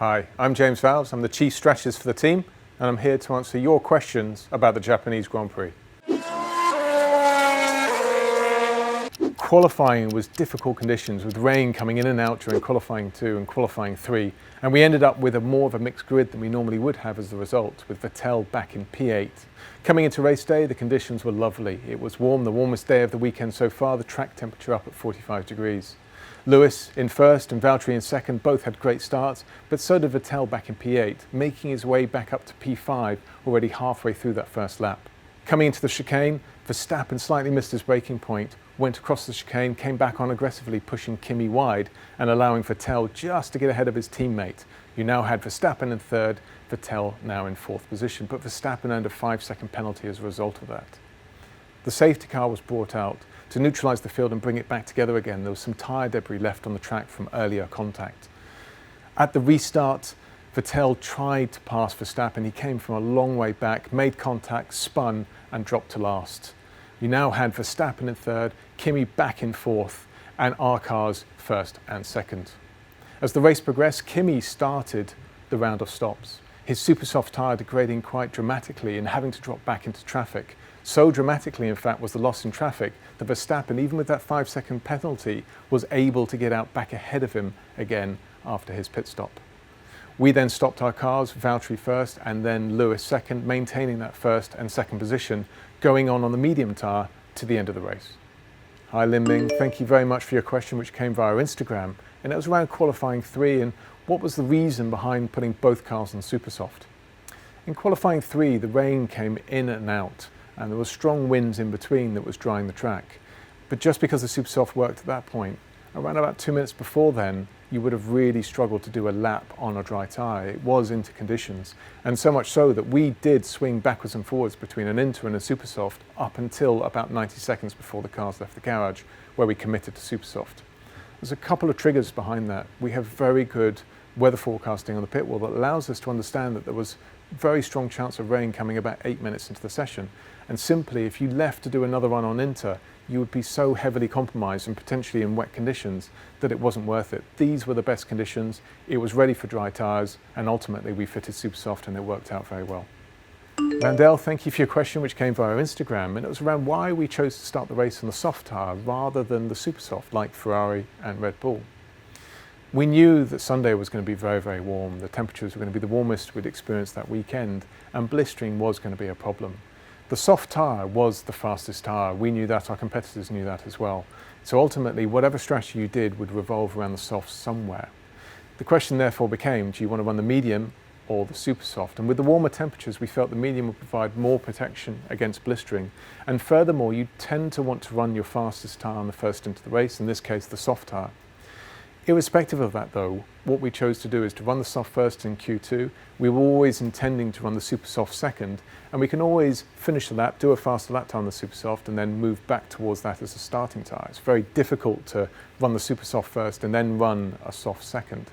Hi, I'm James Vowles. I'm the Chief Strategist for the team, and I'm here to answer your questions about the Japanese Grand Prix. Qualifying was difficult conditions with rain coming in and out during qualifying 2 and qualifying 3, and we ended up with more of a mixed grid than we normally would have as a result, with Vettel back in P8. Coming into race day, the conditions were lovely. It was warm, the warmest day of the weekend so far, the track temperature up at 45 degrees. Lewis in first and Valtteri in second both had great starts, but so did Vettel back in P8, making his way back up to P5 already halfway through that first lap. Coming into the chicane, Verstappen slightly missed his braking point, went across the chicane, came back on aggressively, pushing Kimi wide and allowing Vettel just to get ahead of his teammate. You now had Verstappen in third, Vettel now in fourth position, but Verstappen earned a 5-second penalty as a result of that. The safety car was brought out to neutralise the field and bring it back together again. There was some tyre debris left on the track from earlier contact. At the restart, Vettel tried to pass Verstappen. He came from a long way back, made contact, spun and dropped to last. You now had Verstappen in third, Kimi back in fourth, and our cars first and second. As the race progressed, Kimi started the round of stops. His super soft tyre degrading quite dramatically and having to drop back into traffic. So dramatically, in fact, was the loss in traffic that Verstappen, even with that 5-second penalty, was able to get out back ahead of him again after his pit stop. We then stopped our cars, Valtteri first and then Lewis second, maintaining that first and second position, going on the medium tyre to the end of the race. Hi Limbing, thank you very much for your question which came via Instagram, and it was around qualifying 3 and what was the reason behind putting both cars on super soft. In qualifying 3, the rain came in and out and there were strong winds in between that was drying the track. But just because the super soft worked at that point, around about 2 minutes before then, you would have really struggled to do a lap on a dry tyre. It was into conditions, and so much so that we did swing backwards and forwards between an inter and a super soft up until about 90 seconds before the cars left the garage, where we committed to super soft. There's a couple of triggers behind that. We have very good weather forecasting on the pit wall that allows us to understand that there was very strong chance of rain coming about 8 minutes into the session, and simply if you left to do another run on inter, you would be so heavily compromised and potentially in wet conditions that it wasn't worth it. These were the best conditions, it was ready for dry tyres, and ultimately we fitted super soft and it worked out very well. Mandel, thank you for your question which came via Instagram, and it was around why we chose to start the race on the soft tyre rather than the super soft like Ferrari and Red Bull. We knew that Sunday was going to be very, very warm. The temperatures were going to be the warmest we'd experienced that weekend, and blistering was going to be a problem. The soft tyre was the fastest tyre. We knew that, our competitors knew that as well. So ultimately, whatever strategy you did would revolve around the soft somewhere. The question therefore became, do you want to run the medium or the super soft? And with the warmer temperatures, we felt the medium would provide more protection against blistering. And furthermore, you tend to want to run your fastest tyre on the first into the race, in this case, the soft tyre. Irrespective of that though, what we chose to do is to run the soft first in Q2. We were always intending to run the super soft second, and we can always finish the lap, do a faster lap time on the super soft, and then move back towards that as a starting tyre. It's very difficult to run the super soft first and then run a soft second.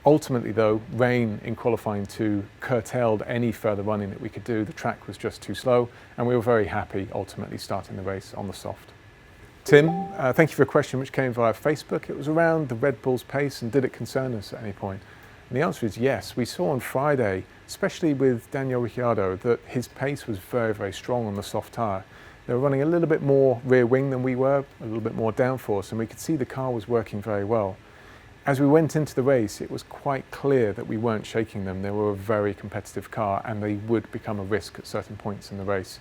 Ultimately though, rain in qualifying 2 curtailed any further running that we could do. The track was just too slow, and we were very happy ultimately starting the race on the soft. Tim, thank you for a question which came via Facebook. It was around the Red Bull's pace and did it concern us at any point? And the answer is yes. We saw on Friday, especially with Daniel Ricciardo, that his pace was very, very strong on the soft tyre. They were running a little bit more rear wing than we were, a little bit more downforce, and we could see the car was working very well. As we went into the race, it was quite clear that we weren't shaking them. They were a very competitive car and they would become a risk at certain points in the race.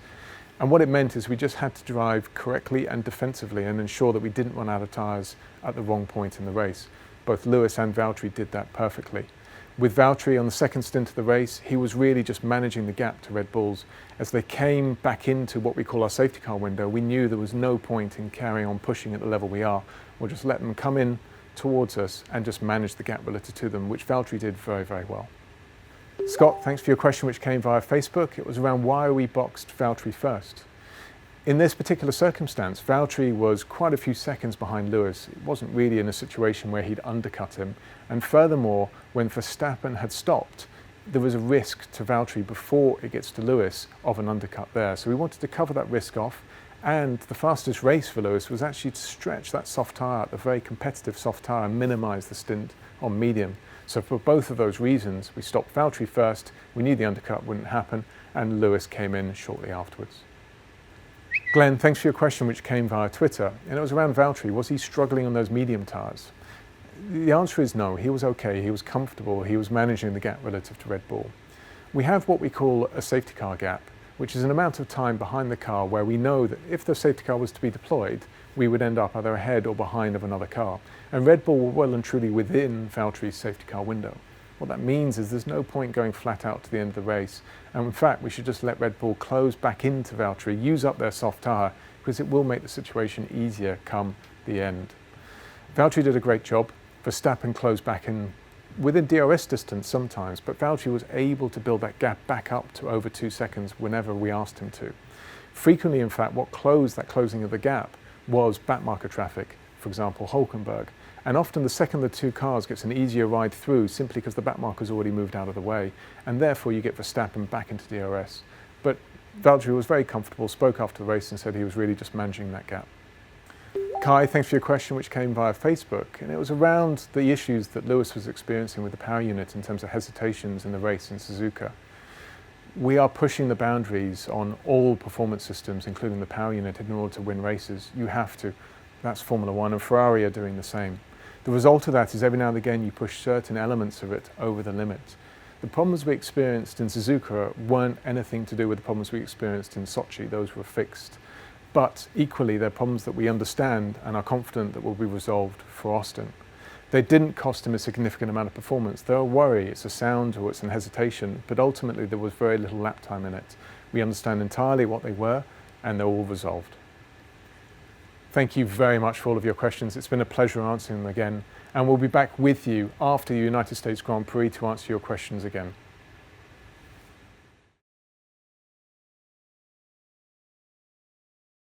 And what it meant is we just had to drive correctly and defensively and ensure that we didn't run out of tyres at the wrong point in the race. Both Lewis and Valtteri did that perfectly. With Valtteri on the second stint of the race, he was really just managing the gap to Red Bulls. As they came back into what we call our safety car window, we knew there was no point in carrying on pushing at the level we are. We'll just let them come in towards us and just manage the gap relative to them, which Valtteri did very, very well. Scott, thanks for your question which came via Facebook. It was around why we boxed Valtteri first. In this particular circumstance, Valtteri was quite a few seconds behind Lewis. It wasn't really in a situation where he'd undercut him. And furthermore, when Verstappen had stopped, there was a risk to Valtteri before it gets to Lewis of an undercut there. So we wanted to cover that risk off And the fastest race for Lewis was actually to stretch that soft tyre, the very competitive soft tyre, and minimise the stint on medium. So for both of those reasons, we stopped Valtteri first, we knew the undercut wouldn't happen, and Lewis came in shortly afterwards. Glenn, thanks for your question, which came via Twitter, and it was around Valtteri. Was he struggling on those medium tyres? The answer is no. He was okay, he was comfortable, he was managing the gap relative to Red Bull. We have what we call a safety car gap, which is an amount of time behind the car where we know that if the safety car was to be deployed, we would end up either ahead or behind of another car. And Red Bull were well and truly within Valtteri's safety car window. What that means is there's no point going flat out to the end of the race. And in fact, we should just let Red Bull close back into Valtteri, use up their soft tyre, because it will make the situation easier come the end. Valtteri did a great job. Verstappen closed back in within DRS distance sometimes, but Valtteri was able to build that gap back up to over 2 seconds whenever we asked him to. Frequently, in fact, what closed that closing of the gap was backmarker traffic, for example, Hulkenberg. And often the second the two cars gets an easier ride through simply because the backmarker's already moved out of the way, and therefore you get Verstappen back into DRS. But Valtteri was very comfortable, spoke after the race and said he was really just managing that gap. Kai, thanks for your question, which came via Facebook, and it was around the issues that Lewis was experiencing with the power unit in terms of hesitations in the race in Suzuka. We are pushing the boundaries on all performance systems, including the power unit, in order to win races. You have to. That's Formula One, and Ferrari are doing the same. The result of that is every now and again you push certain elements of it over the limit. The problems we experienced in Suzuka weren't anything to do with the problems we experienced in Sochi. Those were fixed. But equally, they're problems that we understand and are confident that will be resolved for Austin. They didn't cost him a significant amount of performance. They're a worry, it's a sound or it's an hesitation, but ultimately there was very little lap time in it. We understand entirely what they were, and they're all resolved. Thank you very much for all of your questions. It's been a pleasure answering them again, and we'll be back with you after the United States Grand Prix to answer your questions again.